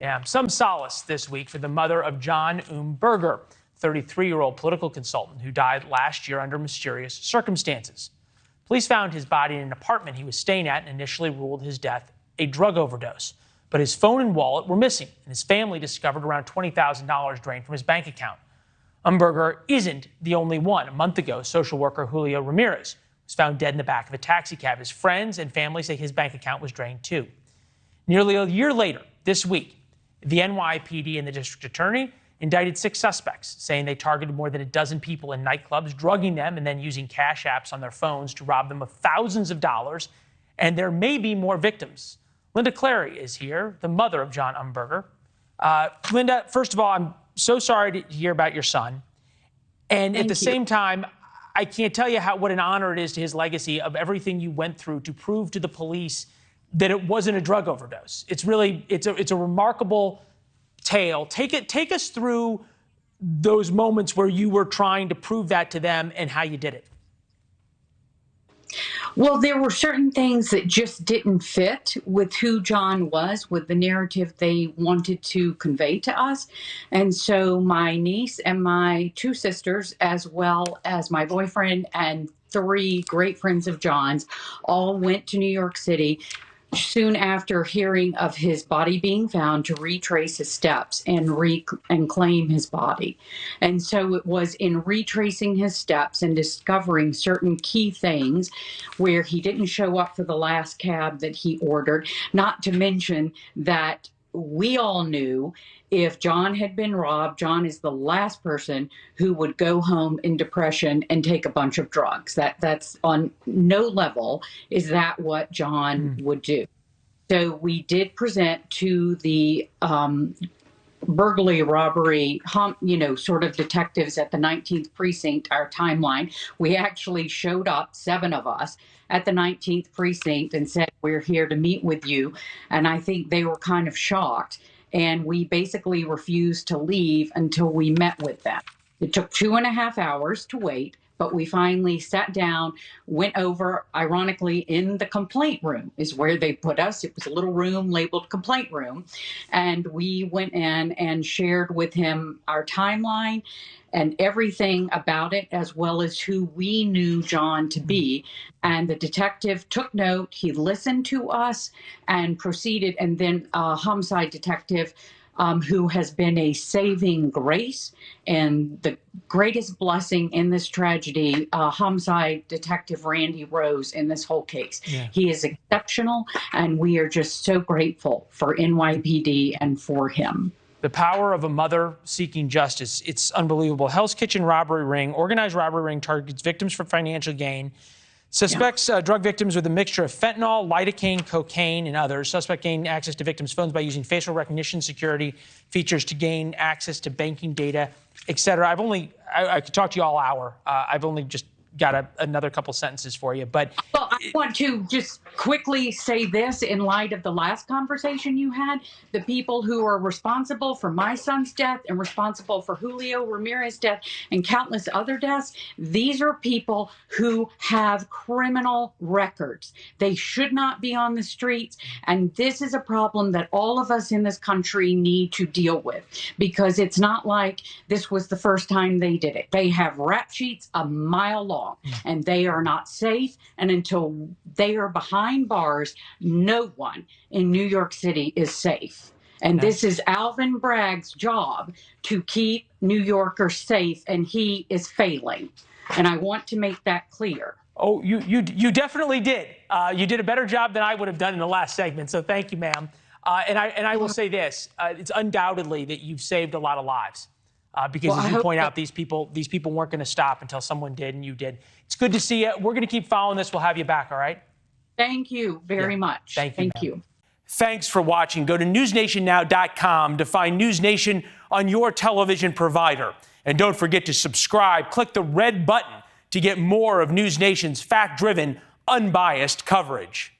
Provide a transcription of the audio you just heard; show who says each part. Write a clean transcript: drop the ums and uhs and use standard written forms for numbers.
Speaker 1: Yeah, some solace this week for the mother of John Umberger, 33-year-old political consultant who died last year under mysterious circumstances. Police found his body in an apartment he was staying at and initially ruled his death a drug overdose. But his phone and wallet were missing, and his family discovered around $20,000 drained from his bank account. Umberger isn't the only one. A month ago, social worker Julio Ramirez was found dead in the back of a taxi cab. His friends and family say his bank account was drained too. Nearly a year later, this week, the NYPD and the district attorney indicted 6 suspects, saying they targeted more than a dozen people in nightclubs, drugging them and then using cash apps on their phones to rob them of thousands of dollars. And there may be more victims. Linda Clary is here, the mother of John Umberger. Linda, first of all, I'm so sorry to hear about your son. And at the same time, I can't tell you what an honor it is to his legacy of everything you went through to prove to the police that it wasn't a drug overdose. It's a remarkable tale. Take us through those moments where you were trying to prove that to them and how you did it.
Speaker 2: Well, there were certain things that just didn't fit with who John was, with the narrative they wanted to convey to us. And so my niece and my 2 sisters, as well as my boyfriend and 3 great friends of John's, all went to New York City soon after hearing of his body being found to retrace his steps and claim his body. And so it was in retracing his steps and discovering certain key things where he didn't show up for the last cab that he ordered, not to mention that we all knew if John had been robbed, John is the last person who would go home in depression and take a bunch of drugs. That's on no level is that what John would do. So we did present to the burglary, robbery, sort of detectives at the 19th precinct, our timeline. We actually showed up, 7 of us, at the 19th precinct and said, we're here to meet with you. And I think they were kind of shocked. And we basically refused to leave until we met with them. It took 2.5 hours to wait, but we finally sat down, went over, ironically, in the complaint room is where they put us. It was a little room labeled complaint room. And we went in and shared with him our timeline and everything about it, as well as who we knew John to be. And the detective took note, he listened to us and proceeded. And then a homicide detective who has been a saving grace and the greatest blessing in this tragedy, homicide detective Randy Rose in this whole case. Yeah. He is exceptional, and we are just so grateful for NYPD and for him.
Speaker 1: The power of a mother seeking justice, it's unbelievable. Hell's Kitchen robbery ring, organized robbery ring targets victims for financial gain. Suspects drug victims with a mixture of fentanyl, lidocaine, cocaine, and others. Suspect gained access to victims' phones by using facial recognition security features to gain access to banking data, et cetera. I could talk to you all hour. I've only just got another couple sentences for you. But
Speaker 2: well, I want to just quickly say this in light of the last conversation you had. The people who are responsible for my son's death and responsible for Julio Ramirez's death and countless other deaths, these are people who have criminal records. They should not be on the streets. And this is a problem that all of us in this country need to deal with, because it's not like this was the first time they did it. They have rap sheets a mile long. And they are not safe. And until they are behind bars, no one in New York City is safe. And this is Alvin Bragg's job to keep New Yorkers safe, and he is failing. And I want to make that clear.
Speaker 1: Oh, you definitely did. You did a better job than I would have done in the last segment. So thank you, ma'am. And I will say this: it's undoubtedly that you've saved a lot of lives. Because as you point out, these people weren't going to stop until someone did, and you did. It's good to see you. We're going to keep following this. We'll have you back, all right?
Speaker 2: Thank you very much.
Speaker 1: Thank you. Thanks for watching. Go to newsnationnow.com to find NewsNation on your television provider. And don't forget to subscribe. Click the red button to get more of NewsNation's fact-driven, unbiased coverage.